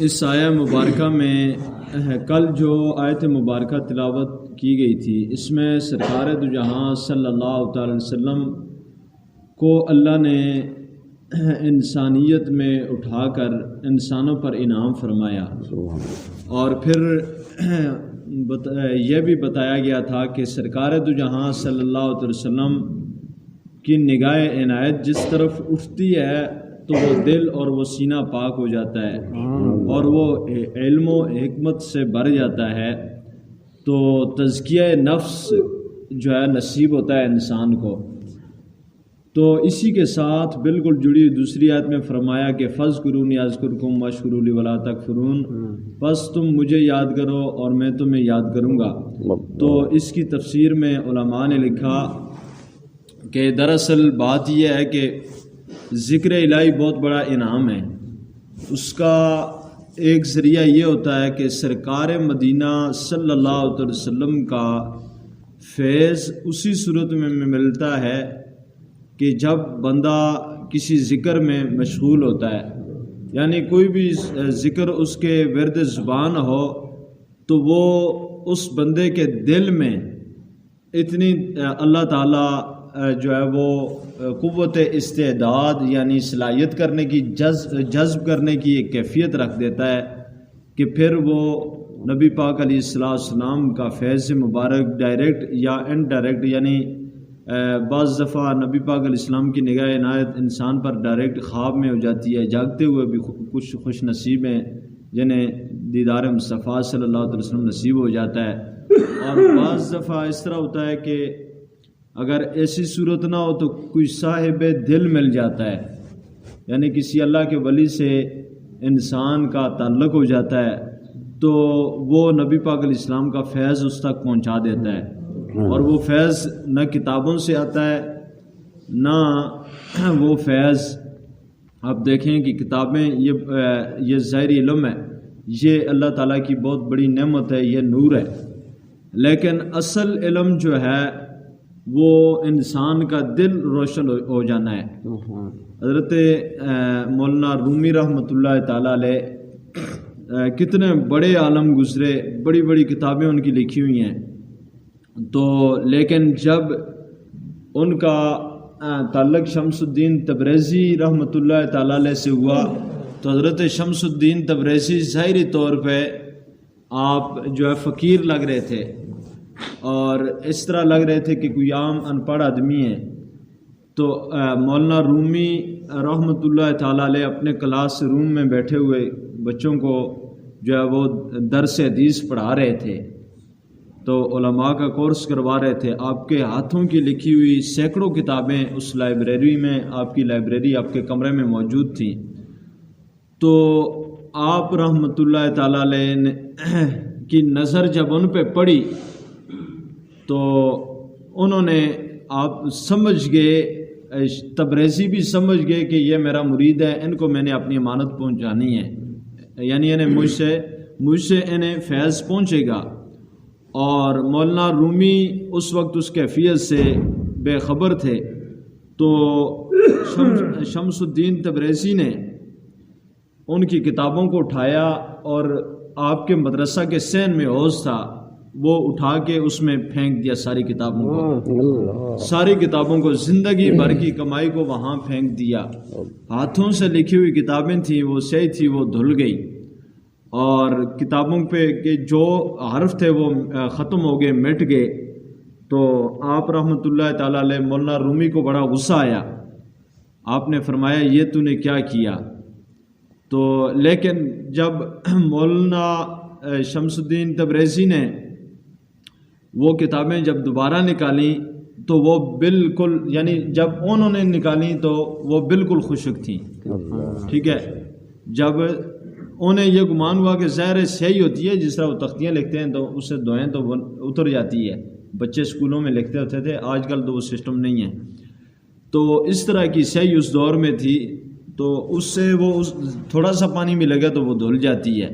اس آیہ مبارکہ میں کل جو آیت مبارکہ تلاوت کی گئی تھی، اس میں سرکار دو جہاں صلی اللہ تعالی وسلم کو اللہ نے انسانیت میں اٹھا کر انسانوں پر انعام فرمایا، اور پھر یہ بھی بتایا گیا تھا کہ سرکار دو جہاں صلی اللہ علیہ وسلم کی نگاہ عنایت جس طرف اٹھتی ہے تو وہ دل اور وہ سینہ پاک ہو جاتا ہے اور وہ علم و حکمت سے بھر جاتا ہے، تو تزکیہ نفس جو ہے نصیب ہوتا ہے انسان کو۔ تو اسی کے ساتھ بالکل جڑی دوسری آیت میں فرمایا کہ فَاذْكُرُونِی أَذْكُرْكُمْ وَاشْكُرُوا لِی وَلَا تَکْفُرُونَ، بس تم مجھے یاد کرو اور میں تمہیں یاد کروں گا۔ تو اس کی تفسیر میں علماء نے لکھا کہ دراصل بات یہ ہے کہ ذکر الہی بہت بڑا انعام ہے، اس کا ایک ذریعہ یہ ہوتا ہے کہ سرکار مدینہ صلی اللہ علیہ وسلم کا فیض اسی صورت میں ملتا ہے کہ جب بندہ کسی ذکر میں مشغول ہوتا ہے، یعنی کوئی بھی ذکر اس کے ورد زبان ہو تو وہ اس بندے کے دل میں اتنی اللہ تعالیٰ جو ہے وہ قوت استعداد یعنی صلاحیت کرنے کی جذب کرنے کی ایک کیفیت رکھ دیتا ہے کہ پھر وہ نبی پاک علیہ السلام کا فیض مبارک ڈائریکٹ یا انڈائریکٹ، یعنی بعض دفعہ نبی پاک علیہ السلام کی نگاہ عنایت انسان پر ڈائریکٹ خواب میں ہو جاتی ہے، جاگتے ہوئے بھی کچھ خوش نصیب ہیں جنہیں دیدار مصطفیٰ صلی اللہ علیہ وسلم نصیب ہو جاتا ہے، اور بعض دفعہ اس طرح ہوتا ہے کہ اگر ایسی صورت نہ ہو تو کوئی صاحب دل مل جاتا ہے، یعنی کسی اللہ کے ولی سے انسان کا تعلق ہو جاتا ہے تو وہ نبی پاک علیہ السلام کا فیض اس تک پہنچا دیتا ہے، اور وہ فیض نہ کتابوں سے آتا ہے نہ وہ فیض، آپ دیکھیں کہ کتابیں یہ ظاہری علم ہے، یہ اللہ تعالیٰ کی بہت بڑی نعمت ہے، یہ نور ہے، لیکن اصل علم جو ہے وہ انسان کا دل روشن ہو جانا ہے۔ حضرت مولانا رومی رحمۃ اللہ تعالیٰ علیہ کتنے بڑے عالم گزرے، بڑی بڑی کتابیں ان کی لکھی ہوئی ہیں، تو لیکن جب ان کا تعلق شمس الدین تبریزی رحمۃ اللہ تعالیٰ علیہ سے ہوا تو حضرت شمس الدین تبریزی ظاہری طور پہ آپ جو ہے فقیر لگ رہے تھے اور اس طرح لگ رہے تھے کہ کوئی عام ان پڑھ آدمی ہے، تو مولانا رومی رحمۃ اللہ تعالیٰ علیہ اپنے کلاس روم میں بیٹھے ہوئے بچوں کو جو ہے وہ درس حدیث پڑھا رہے تھے، تو علماء کا کورس کروا رہے تھے، آپ کے ہاتھوں کی لکھی ہوئی سینکڑوں کتابیں اس لائبریری میں، آپ کی لائبریری آپ کے کمرے میں موجود تھیں، تو آپ رحمۃ اللہ تعالیٰ علیہ کی نظر جب ان پہ پڑی تو انہوں نے، آپ سمجھ گئے، تبریزی بھی سمجھ گئے کہ یہ میرا مرید ہے، ان کو میں نے اپنی امانت پہنچانی ہے، یعنی انہیں مجھ سے انہیں فیض پہنچے گا، اور مولانا رومی اس وقت اس کیفیت سے بے خبر تھے، تو شمس الدین تبریزی نے ان کی کتابوں کو اٹھایا اور آپ کے مدرسہ کے صحن میں حوض تھا، وہ اٹھا کے اس میں پھینک دیا ساری کتابوں کو، زندگی بھر کی کمائی کو وہاں پھینک دیا، ہاتھوں سے لکھی ہوئی کتابیں تھیں، وہ سیاہی تھی، وہ دھل گئی، اور کتابوں پہ کے جو حرف تھے وہ ختم ہو گئے، مٹ گئے، تو آپ رحمۃ اللہ تعالیٰ علیہ مولانا رومی کو بڑا غصہ آیا، آپ نے فرمایا یہ تو نے کیا کیا؟ تو لیکن جب مولانا شمس الدین تبریزی نے وہ کتابیں جب دوبارہ نکالیں تو وہ بالکل، یعنی جب انہوں نے نکالیں تو وہ بالکل خشک تھیں، ٹھیک ہے، جب انہیں یہ گمان ہوا کہ ظاہر سیاہی ہوتی ہے، جس طرح وہ تختیاں لکھتے ہیں تو اسے دھوئیں تو وہ اتر جاتی ہے، بچے اسکولوں میں لکھتے ہوتے تھے، آج کل تو وہ سسٹم نہیں ہے، تو اس طرح کی سیاہی اس دور میں تھی، تو اس سے وہ تھوڑا سا پانی بھی لگا تو وہ دھل جاتی ہے،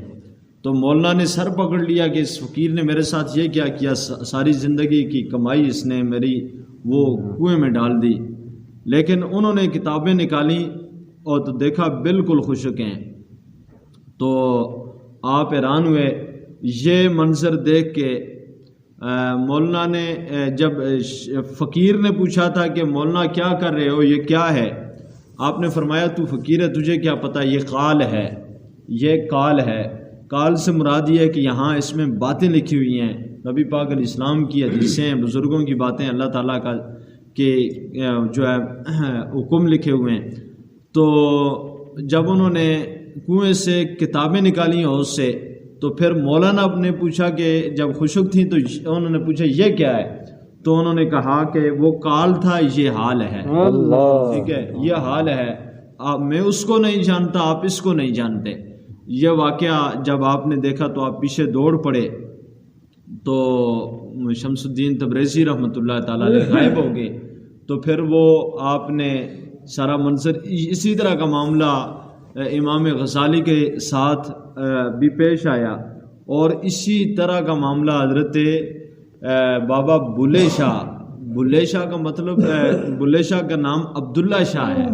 تو مولانا نے سر پکڑ لیا کہ اس فقیر نے میرے ساتھ یہ کیا کیا، ساری زندگی کی کمائی اس نے میری وہ کنویں میں ڈال دی، لیکن انہوں نے کتابیں نکالیں اور تو دیکھا بالکل خشک ہیں، تو آپ حیران ہوئے یہ منظر دیکھ کے۔ مولانا نے جب فقیر نے پوچھا تھا کہ مولانا کیا کر رہے ہو، یہ کیا ہے؟ آپ نے فرمایا تو فقیر ہے، تجھے کیا پتہ، یہ قال ہے، یہ قال ہے۔ قال سے مراد یہ ہے کہ یہاں اس میں باتیں لکھی ہوئی ہیں، نبی پاک علیہ السلام کی حدیثیں، بزرگوں کی باتیں، اللہ تعالیٰ کا کے جو ہے حکم لکھے ہوئے ہیں۔ تو جب انہوں نے کنویں سے کتابیں نکالی حوض سے، تو پھر مولانا نے پوچھا کہ جب خشک تھیں تو انہوں نے پوچھا یہ کیا ہے؟ تو انہوں نے کہا کہ وہ قال تھا، یہ حال ہے۔ ٹھیک ہے، یہ حال ہے، میں اس کو نہیں جانتا، آپ اس کو نہیں جانتے۔ یہ واقعہ جب آپ نے دیکھا تو آپ پیچھے دوڑ پڑے، تو شمس الدین تبریزی رحمۃ اللہ تعالیٰ علیہ غائب ہو گئے۔ تو پھر وہ آپ نے سارا منظر، اسی طرح کا معاملہ امام غزالی کے ساتھ بھی پیش آیا، اور اسی طرح کا معاملہ حضرت بابا بلے شاہ کا مطلب بلے شاہ کا نام عبداللہ شاہ ہے،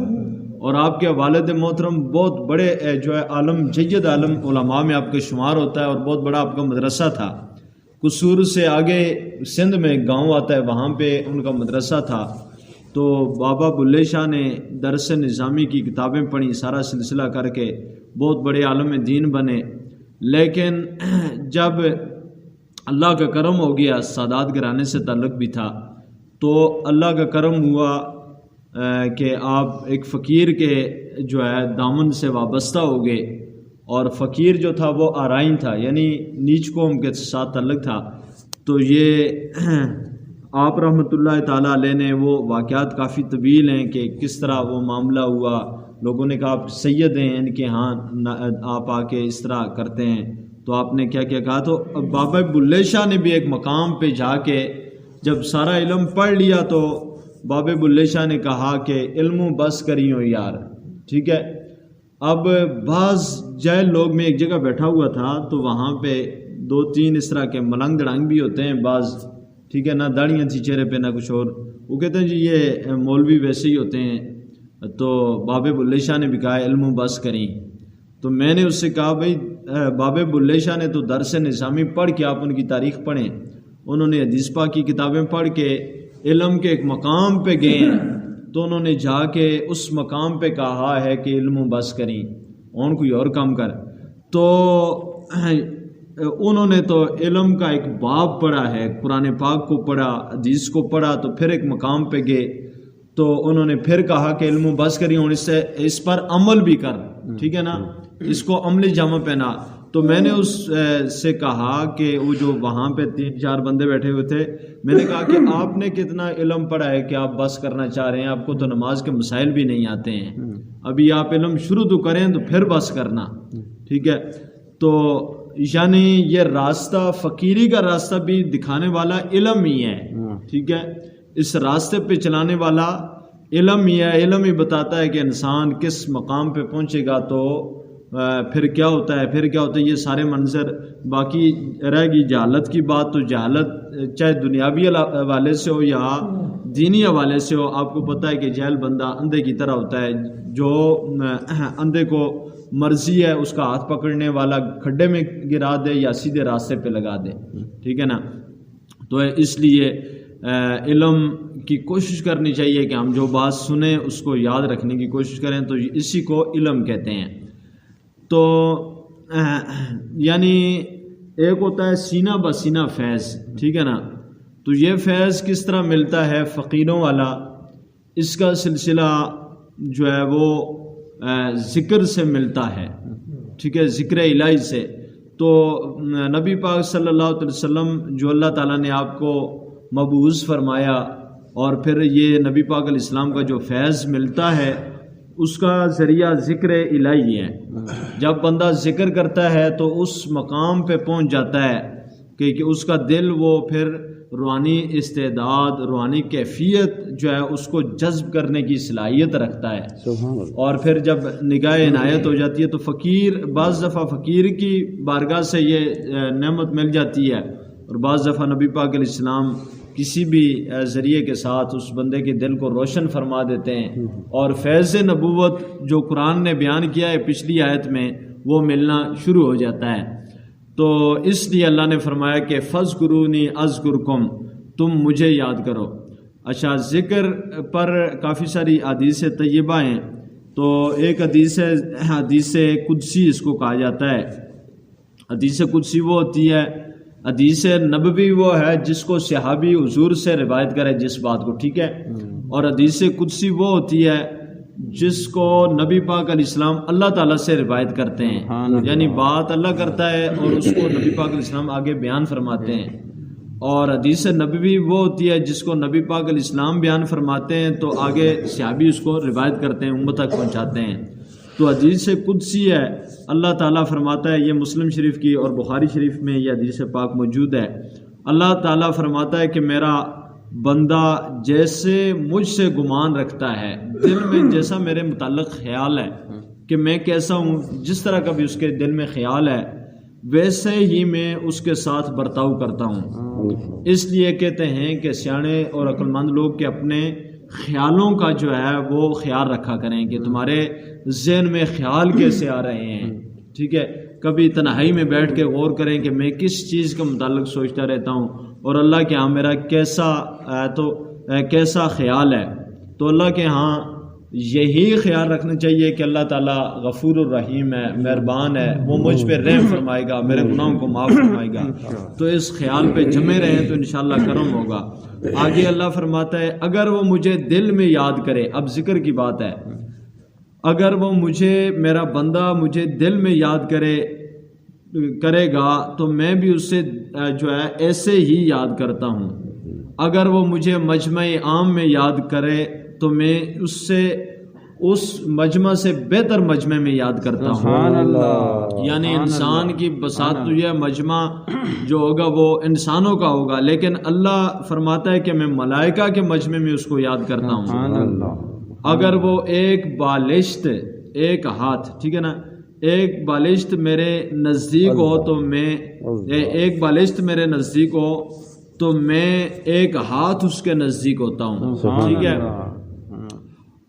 اور آپ کے والد محترم بہت بڑے جو ہے عالم، جید عالم علماء میں آپ کے شمار ہوتا ہے، اور بہت بڑا آپ کا مدرسہ تھا۔ قصور سے آگے سندھ میں ایک گاؤں آتا ہے، وہاں پہ ان کا مدرسہ تھا۔ تو بابا بلے شاہ نے درس نظامی کی کتابیں پڑھی، سارا سلسلہ کر کے بہت بڑے عالم دین بنے۔ لیکن جب اللہ کا کرم ہو گیا، سادات گھرانے سے تعلق بھی تھا، تو اللہ کا کرم ہوا کہ آپ ایک فقیر کے جو ہے دامن سے وابستہ ہو گئے، اور فقیر جو تھا وہ آرائن تھا، یعنی نیچ قوم کے ساتھ تعلق تھا۔ تو یہ آپ رحمۃ اللہ تعالیٰ علیہ نے وہ واقعات کافی طویل ہیں کہ کس طرح وہ معاملہ ہوا۔ لوگوں نے کہا آپ سید ہیں، ان کے ہاں آپ آ کے اس طرح کرتے ہیں، تو آپ نے کیا کیا کہا؟ تو بابا بلے شاہ نے بھی ایک مقام پہ جا کے جب سارا علم پڑھ لیا، تو بابا بلے شاہ نے کہا کہ علم بس کریو یار، ٹھیک ہے۔ اب بعض جاہل لوگ، میں ایک جگہ بیٹھا ہوا تھا، تو وہاں پہ 2-3 اس طرح کے ملنگ دڑنگ بھی ہوتے ہیں بعض، ٹھیک ہے، نہ داڑیاں تھی چہرے پہ نہ کچھ اور، وہ کہتے ہیں جی یہ مولوی ویسے ہی ہوتے ہیں۔ تو بابا بلے شاہ نے بھی کہا علم بس کریں۔ تو میں نے اس سے کہا بھائی بابا بلے شاہ نے تو درس نظامی پڑھ کے، آپ ان کی تاریخ پڑھیں، انہوں نے حدیث پاک کی کتابیں پڑھ کے علم کے ایک مقام پہ گئے ہیں، تو انہوں نے جا کے اس مقام پہ کہا ہے کہ علم بس کریں، اور کوئی اور کام کر۔ تو انہوں نے تو علم کا ایک باب پڑھا ہے، قرآن پاک کو پڑھا، حدیث کو پڑھا، تو پھر ایک مقام پہ گئے، تو انہوں نے پھر کہا کہ علم بس کری، اور اس پر عمل بھی کر، ٹھیک ہے نا، اس کو عملی جامہ پہنا۔ تو میں نے اس سے کہا کہ وہ جو وہاں پہ 3-4 بندے بیٹھے ہوئے تھے، میں نے کہا کہ آپ نے کتنا علم پڑھا ہے کہ آپ بس کرنا چاہ رہے ہیں؟ آپ کو تو نماز کے مسائل بھی نہیں آتے ہیں، ابھی آپ علم شروع تو کریں تو پھر بس کرنا، ٹھیک ہے۔ تو یعنی یہ راستہ، فقیری کا راستہ بھی دکھانے والا علم ہی ہے، ٹھیک ہے، اس راستے پہ چلانے والا علم ہی ہے۔ علم ہی بتاتا ہے کہ انسان کس مقام پہ پہنچے گا تو پھر کیا ہوتا ہے، پھر کیا ہوتا ہے، یہ سارے منظر۔ باقی رہ گئی جہالت کی بات، تو جہالت چاہے دنیاوی حوالے سے ہو یا دینی حوالے سے ہو، آپ کو پتہ ہے کہ جاہل بندہ اندھے کی طرح ہوتا ہے، جو اندھے کو مرضی ہے اس کا ہاتھ پکڑنے والا کھڈے میں گرا دے یا سیدھے راستے پہ لگا دے، ٹھیک ہے نا۔ تو اس لیے علم کی کوشش کرنی چاہیے کہ ہم جو بات سنیں اس کو یاد رکھنے کی کوشش کریں، تو اسی کو علم کہتے ہیں۔ تو یعنی ایک ہوتا ہے سینہ بسینہ فیض، ٹھیک ہے نا، تو یہ فیض کس طرح ملتا ہے فقیروں والا، اس کا سلسلہ جو ہے وہ ذکر سے ملتا ہے، ٹھیک ہے، ذکر الہی سے۔ تو نبی پاک صلی اللہ علیہ وسلم جو اللہ تعالیٰ نے آپ کو مبعوث فرمایا، اور پھر یہ نبی پاک علیہ السلام کا جو فیض ملتا ہے اس کا ذریعہ ذکر الہی ہے۔ جب بندہ ذکر کرتا ہے تو اس مقام پہ پہنچ جاتا ہے کہ اس کا دل وہ پھر روحانی استعداد، روحانی کیفیت جو ہے اس کو جذب کرنے کی صلاحیت رکھتا ہے، اور پھر جب نگاہ عنایت ہو جاتی ہے تو فقیر، بعض دفعہ فقیر کی بارگاہ سے یہ نعمت مل جاتی ہے، اور بعض دفعہ نبی پاک علیہ السلام کسی بھی ذریعے کے ساتھ اس بندے کے دل کو روشن فرما دیتے ہیں، اور فیض نبوت جو قرآن نے بیان کیا ہے پچھلی آیت میں، وہ ملنا شروع ہو جاتا ہے۔ تو اس لیے اللہ نے فرمایا کہ فَاذْكُرُونِي أَذْكُرْكُمْ، تم مجھے یاد کرو۔ اچھا، ذکر پر کافی ساری حدیث طیبہ ہیں، تو ایک حدیث قدسی اس کو کہا جاتا ہے۔ حدیث قدسی وہ ہوتی ہے، حدیث نبوی وہ ہے جس کو صحابی حضور سے روایت کرے جس بات کو، ٹھیک ہے، اور حدیث قدسی وہ ہوتی ہے جس کو نبی پاک علیہ السلام اللہ تعالیٰ سے روایت کرتے ہیں، یعنی بات اللہ کرتا ہے اور اس کو نبی پاک علیہ السلام آگے بیان فرماتے ہیں۔ اور حدیث نبوی وہ ہوتی ہے جس کو نبی پاک علیہ السلام بیان فرماتے ہیں تو آگے صحابی اس کو روایت کرتے ہیں، امت تک پہنچاتے ہیں۔ تو حدیث قدسی ہے، اللہ تعالیٰ فرماتا ہے، یہ مسلم شریف کی اور بخاری شریف میں یہ حدیث پاک موجود ہے۔ اللہ تعالیٰ فرماتا ہے کہ میرا بندہ جیسے مجھ سے گمان رکھتا ہے، دل میں جیسا میرے متعلق خیال ہے کہ میں کیسا ہوں، جس طرح کا بھی اس کے دل میں خیال ہے ویسے ہی میں اس کے ساتھ برتاؤ کرتا ہوں۔ اس لیے کہتے ہیں کہ سیانے اور عقل مند لوگ کہ اپنے خیالوں کا جو ہے وہ خیال رکھا کریں کہ تمہارے ذہن میں خیال کیسے آ رہے ہیں، ٹھیک ہے، کبھی تنہائی میں بیٹھ کے غور کریں کہ میں کس چیز کے متعلق سوچتا رہتا ہوں اور اللہ کے ہاں میرا کیسا خیال ہے۔ تو اللہ کے ہاں یہی خیال رکھنا چاہیے کہ اللہ تعالیٰ غفور الرحیم ہے، مہربان ہے، وہ مجھ پہ رحم فرمائے گا، میرے گناہوں کو معاف فرمائے گا۔ تو اس خیال پہ جمے رہیں تو انشاءاللہ کرم ہوگا۔ آگے اللہ فرماتا ہے اگر وہ مجھے دل میں یاد کرے، اب ذکر کی بات ہے، اگر وہ میرا بندہ مجھے دل میں یاد کرے گا تو میں بھی اس سے جو ہے ایسے ہی یاد کرتا ہوں۔ اگر وہ مجھے مجمع عام میں یاد کرے تو میں اس مجمع سے بہتر مجمع میں یاد کرتا ہوں۔ سبحان اللہ، یعنی انسان کی بساط تو یہ مجمع جو ہوگا وہ انسانوں کا ہوگا، لیکن اللہ فرماتا ہے کہ میں ملائکہ کے مجمع میں اس کو یاد کرتا ہوں۔ اگر وہ ایک بالشت، ایک ہاتھ، ٹھیک ہے نا، ایک بالشت میرے نزدیک ہو تو میں ایک ہاتھ اس کے نزدیک ہوتا ہوں، ٹھیک ہے،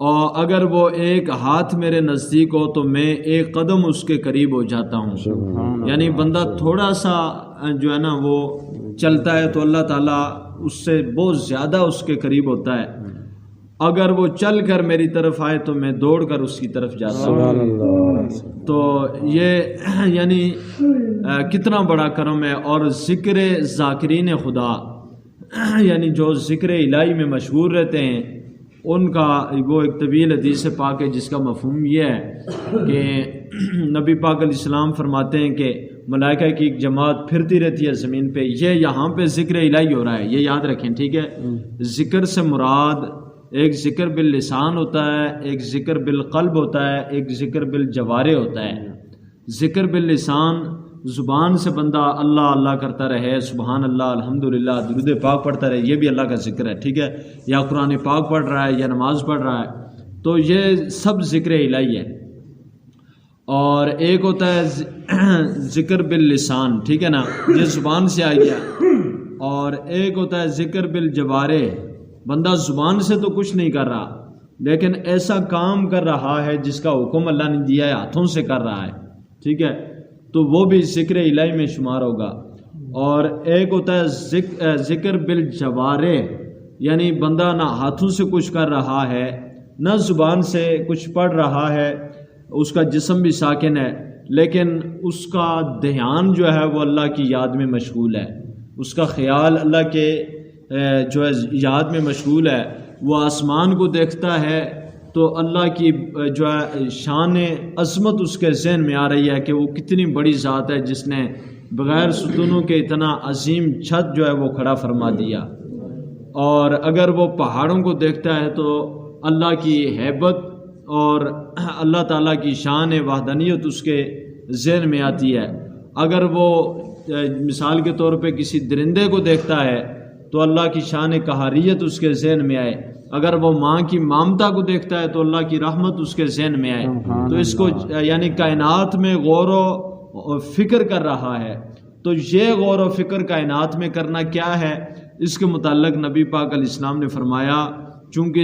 اور اگر وہ ایک ہاتھ میرے نزدیک ہو تو میں ایک قدم اس کے قریب ہو جاتا ہوں۔ یعنی بندہ تھوڑا سا جو ہے نا وہ چلتا ہے تو اللہ تعالیٰ اس سے بہت زیادہ اس کے قریب ہوتا ہے۔ اگر وہ چل کر میری طرف آئے تو میں دوڑ کر اس کی طرف جاتا ہوں۔ تو یہ یعنی کتنا بڑا کرم ہے۔ اور ذکر ذاکرین خدا، یعنی جو ذکر الہی میں مشغول رہتے ہیں، ان کا وہ ایک طویل حدیث پاک ہے جس کا مفہوم یہ ہے کہ نبی پاک علیہ السلام فرماتے ہیں کہ ملائکہ کی ایک جماعت پھرتی رہتی ہے زمین پہ، یہ یہاں پہ ذکر الہی ہو رہا ہے، یہ یاد رکھیں، ٹھیک ہے۔ ذکر سے مراد ایک ذکر باللسان ہوتا ہے، ایک ذکر بالقلب ہوتا ہے، ایک ذکر بالجوارح ہوتا ہے۔ ذکر باللسان، زبان سے بندہ اللہ اللہ کرتا رہے، سبحان اللہ، الحمدللہ، درود پاک پڑھتا رہے، یہ بھی اللہ کا ذکر ہے، ٹھیک ہے، یا قرآن پاک پڑھ رہا ہے یا نماز پڑھ رہا ہے، تو یہ سب ذکر الہی ہے۔ اور ایک ہوتا ہے ذکر باللسان، ٹھیک ہے نا، یہ زبان سے آ گیا، اور ایک ہوتا ہے ذکر بالجوارح، بندہ زبان سے تو کچھ نہیں کر رہا لیکن ایسا کام کر رہا ہے جس کا حکم اللہ نے دیا ہے، ہاتھوں سے کر رہا ہے، ٹھیک ہے، تو وہ بھی ذکر الہی میں شمار ہوگا۔ اور ایک ہوتا ہے ذکر بالجوارح، یعنی بندہ نہ ہاتھوں سے کچھ کر رہا ہے نہ زبان سے کچھ پڑھ رہا ہے، اس کا جسم بھی ساکن ہے لیکن اس کا دھیان جو ہے وہ اللہ کی یاد میں مشغول ہے، اس کا خیال اللہ کے جو ہے یاد میں مشغول ہے۔ وہ آسمان کو دیکھتا ہے تو اللہ کی جو ہے شان عظمت اس کے ذہن میں آ رہی ہے کہ وہ کتنی بڑی ذات ہے جس نے بغیر ستونوں کے اتنا عظیم چھت جو ہے وہ کھڑا فرما دیا۔ اور اگر وہ پہاڑوں کو دیکھتا ہے تو اللہ کی ہیبت اور اللہ تعالیٰ کی شان وحدانیت اس کے ذہن میں آتی ہے۔ اگر وہ مثال کے طور پہ کسی درندے کو دیکھتا ہے تو اللہ کی شان قہاریت اس کے ذہن میں آئے، اگر وہ ماں کی مامتا کو دیکھتا ہے تو اللہ کی رحمت اس کے ذہن میں آئے، تو اس کو یعنی کائنات میں غور و فکر کر رہا ہے۔ تو یہ غور و فکر کائنات میں کرنا کیا ہے، اس کے متعلق نبی پاک علیہ السلام نے فرمایا چونکہ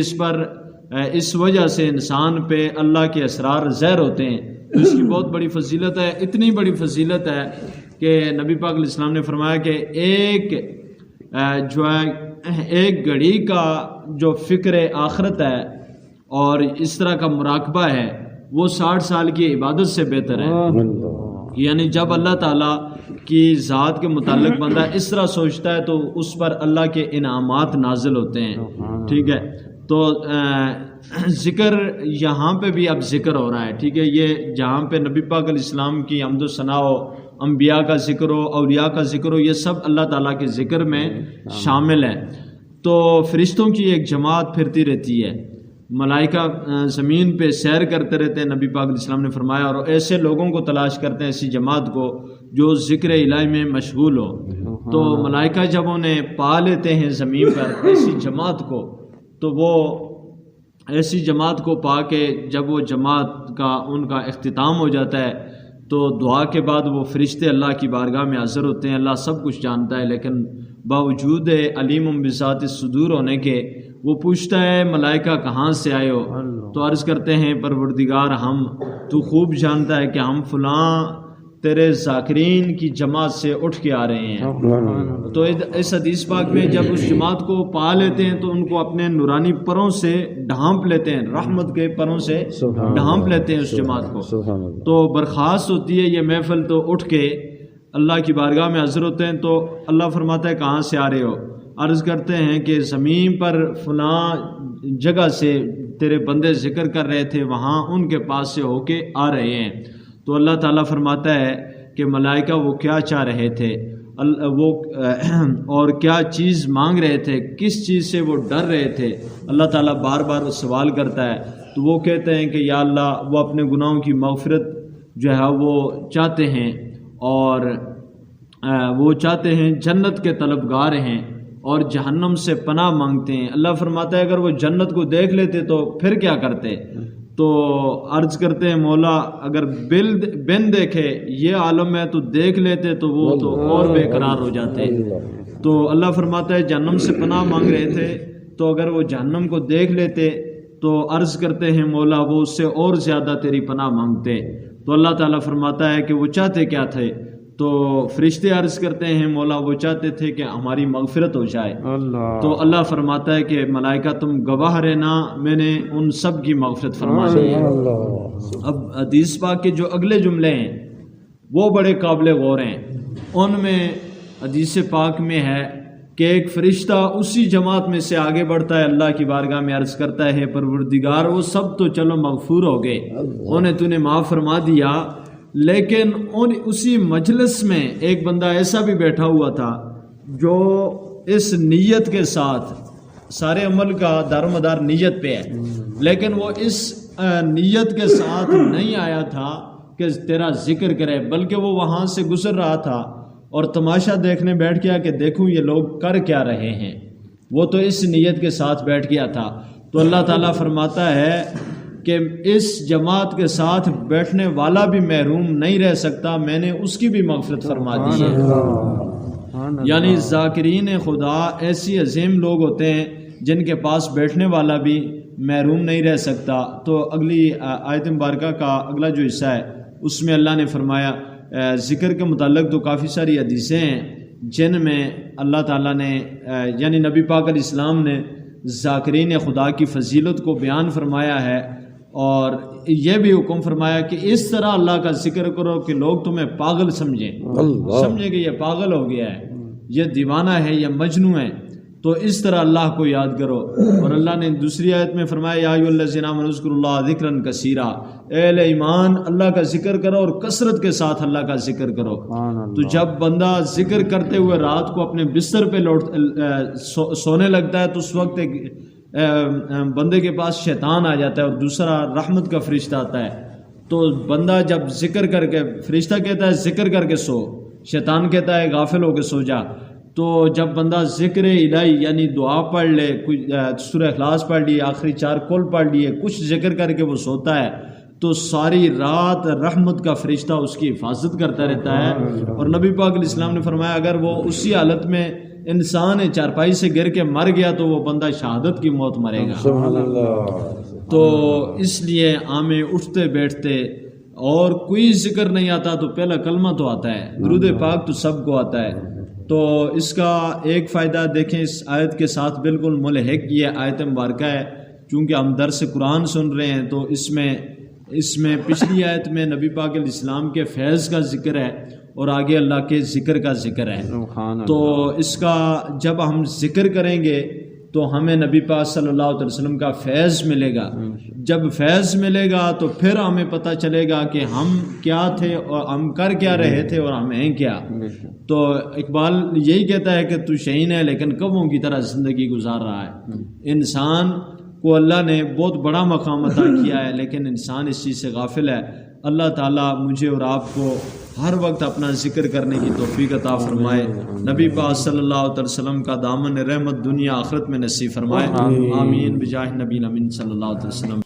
اس وجہ سے انسان پہ اللہ کے اسرار ظاہر ہوتے ہیں، تو اس کی بہت بڑی فضیلت ہے، اتنی بڑی فضیلت ہے کہ نبی پاک علیہ السلام نے فرمایا کہ ایک گھڑی کا جو فکر آخرت ہے اور اس طرح کا مراقبہ ہے وہ 60 سال کی عبادت سے بہتر ہے۔ یعنی جب اللہ تعالیٰ کی ذات کے متعلق بندہ اس طرح سوچتا ہے تو اس پر اللہ کے انعامات نازل ہوتے ہیں، ٹھیک ہے۔ تو ذکر یہاں پہ بھی اب ذکر ہو رہا ہے، ٹھیک ہے۔ یہ جہاں پہ نبی پاک علیہ السلام کی حمد و ثنا ہو، انبیاء کا ذکر ہو، اولیاء کا ذکر ہو، یہ سب اللہ تعالیٰ کے ذکر میں شامل ہے۔ تو فرشتوں کی ایک جماعت پھرتی رہتی ہے، ملائکہ زمین پہ سیر کرتے رہتے ہیں، نبی پاک علیہ السلام نے فرمایا، اور ایسے لوگوں کو تلاش کرتے ہیں، ایسی جماعت کو جو ذکر الہی میں مشغول ہو۔ تو ملائکہ جب انہیں پا لیتے ہیں زمین پر ایسی جماعت کو، تو وہ ایسی جماعت کو پا کے جب وہ جماعت کا ان کا اختتام ہو جاتا ہے تو دعا کے بعد وہ فرشتے اللہ کی بارگاہ میں حاضر ہوتے ہیں۔ اللہ سب کچھ جانتا ہے، لیکن باوجود علیم بذات الصدور ہونے کے وہ پوچھتا ہے ملائکہ کہاں سے آئے ہو؟ تو عرض کرتے ہیں پروردگار تو خوب جانتا ہے کہ ہم فلاں تیرے ذاکرین کی جماعت سے اٹھ کے آ رہے ہیں۔ تو اس حدیث پاک میں جب اس جماعت کو پا لیتے ہیں تو ان کو اپنے نورانی پروں سے ڈھانپ لیتے ہیں، رحمت کے پروں سے ڈھانپ لیتے ہیں اس جماعت کو۔ تو برخاست ہوتی ہے یہ محفل، تو اٹھ کے اللہ کی بارگاہ میں حاضر ہوتے ہیں۔ تو اللہ فرماتا ہے کہاں سے آ رہے ہو؟ عرض کرتے ہیں کہ زمین پر فلاں جگہ سے تیرے بندے ذکر کر رہے تھے، وہاں ان کے پاس سے ہو کے آ رہے ہیں۔ تو اللہ تعالیٰ فرماتا ہے کہ ملائکہ وہ کیا چاہ رہے تھے، وہ اور کیا چیز مانگ رہے تھے، کس چیز سے وہ ڈر رہے تھے، اللہ تعالیٰ بار بار سوال کرتا ہے۔ تو وہ کہتے ہیں کہ یا اللہ وہ اپنے گناہوں کی مغفرت جو ہے وہ چاہتے ہیں، اور وہ چاہتے ہیں، جنت کے طلبگار ہیں اور جہنم سے پناہ مانگتے ہیں۔ اللہ فرماتا ہے اگر وہ جنت کو دیکھ لیتے تو پھر کیا کرتے؟ تو عرض کرتے ہیں مولا اگر بن دیکھے یہ عالم ہے تو دیکھ لیتے تو وہ تو اور بے قرار ہو جاتے۔ تو اللہ فرماتا ہے جہنم سے پناہ مانگ رہے تھے، تو اگر وہ جہنم کو دیکھ لیتے تو عرض کرتے ہیں مولا وہ اس سے اور زیادہ تیری پناہ مانگتے۔ تو اللہ تعالیٰ فرماتا ہے کہ وہ چاہتے کیا تھے؟ تو فرشتے عرض کرتے ہیں مولا وہ چاہتے تھے کہ ہماری مغفرت ہو جائے۔ تو اللہ فرماتا ہے کہ ملائکہ تم گواہ رہنا، میں نے ان سب کی مغفرت فرما دی ہے۔ اب حدیث پاک کے جو اگلے جملے ہیں وہ بڑے قابل غور ہیں۔ ان میں حدیث پاک میں ہے کہ ایک فرشتہ اسی جماعت میں سے آگے بڑھتا ہے، اللہ کی بارگاہ میں عرض کرتا ہے پروردگار وہ سب تو چلو مغفور ہو گئے، انہیں تو نے معاف فرما دیا، لیکن اسی مجلس میں ایک بندہ ایسا بھی بیٹھا ہوا تھا جو اس نیت کے ساتھ، سارے عمل کا دار و مدار نیت پہ ہے، لیکن وہ اس نیت کے ساتھ نہیں آیا تھا کہ تیرا ذکر کرے، بلکہ وہ وہاں سے گزر رہا تھا اور تماشا دیکھنے بیٹھ گیا کہ دیکھوں یہ لوگ کر کیا رہے ہیں، وہ تو اس نیت کے ساتھ بیٹھ گیا تھا۔ تو اللہ تعالیٰ فرماتا ہے کہ اس جماعت کے ساتھ بیٹھنے والا بھی محروم نہیں رہ سکتا، میں نے اس کی بھی مغفرت فرما دی ہے۔ یعنی ذاکرین خدا ایسی عظیم لوگ ہوتے ہیں جن کے پاس بیٹھنے والا بھی محروم نہیں رہ سکتا۔ تو اگلی آیت مبارکہ کا اگلا جو حصہ ہے اس میں اللہ نے فرمایا، ذکر کے متعلق تو کافی ساری حدیثیں ہیں جن میں اللہ تعالیٰ نے یعنی نبی پاک علیہ السلام نے ذاکرین خدا کی فضیلت کو بیان فرمایا ہے، اور یہ بھی حکم فرمایا کہ اس طرح اللہ کا ذکر کرو کہ لوگ تمہیں پاگل سمجھیں کہ یہ پاگل ہو گیا ہے، یہ دیوانہ ہے، یہ مجنون ہے، تو اس طرح اللہ کو یاد کرو۔ اور اللہ نے دوسری آیت میں فرمایا یا ایھا الذین آمنوا اذکروا اللہ ذکرا کثیرا، اے اہل ایمان اللہ کا ذکر کرو اور کثرت کے ساتھ اللہ کا ذکر کرو۔ تو جب بندہ ذکر کرتے ہوئے رات کو اپنے بستر پہ سونے لگتا ہے تو اس وقت ایک بندے کے پاس شیطان آ جاتا ہے اور دوسرا رحمت کا فرشتہ آتا ہے۔ تو بندہ جب ذکر کر کے، فرشتہ کہتا ہے ذکر کر کے سو، شیطان کہتا ہے غافل ہو کے سو جا۔ تو جب بندہ ذکر الہی یعنی دعا پڑھ لے، سورہ اخلاص پڑھ لی، آخری 4 قل پڑھ لیے، کچھ ذکر کر کے وہ سوتا ہے تو ساری رات رحمت کا فرشتہ اس کی حفاظت کرتا رہتا ہے۔ اور نبی پاک علیہ السلام نے فرمایا اگر وہ اسی حالت میں انسان چارپائی سے گر کے مر گیا تو وہ بندہ شہادت کی موت مرے گا۔ تو اس لیے ہمیں اٹھتے بیٹھتے اور کوئی ذکر نہیں آتا تو پہلا کلمہ تو آتا ہے، درود پاک تو سب کو آتا ہے۔ تو اس کا ایک فائدہ دیکھیں اس آیت کے ساتھ بالکل ملحق یہ آیت مبارکہ ہے، چونکہ ہم درس قرآن سن رہے ہیں تو اس میں پچھلی آیت میں نبی پاک علیہ السلام کے فیض کا ذکر ہے اور آگے اللہ کے ذکر کا ذکر ہے۔ تو اس کا جب ہم ذکر کریں گے تو ہمیں نبی پاک صلی اللہ علیہ وسلم کا فیض ملے گا، جب فیض ملے گا تو پھر ہمیں پتہ چلے گا کہ ہم کیا تھے اور ہم کر کیا رہے تھے اور ہم ہیں کیا۔ تو اقبال یہی کہتا ہے کہ تو شہین ہے لیکن کبوں کی طرح زندگی گزار رہا ہے۔ انسان کو اللہ نے بہت بڑا مقام عطا کیا ہے لیکن انسان اس چیز سے غافل ہے۔ اللہ تعالیٰ مجھے اور آپ کو ہر وقت اپنا ذکر کرنے کی توفیق عطا فرمائے، نبی پاک صلی اللہ علیہ وسلم کا دامن رحمت دنیا آخرت میں نصیب فرمائے، آمین بجاہ نبی امین صلی اللہ علیہ وسلم۔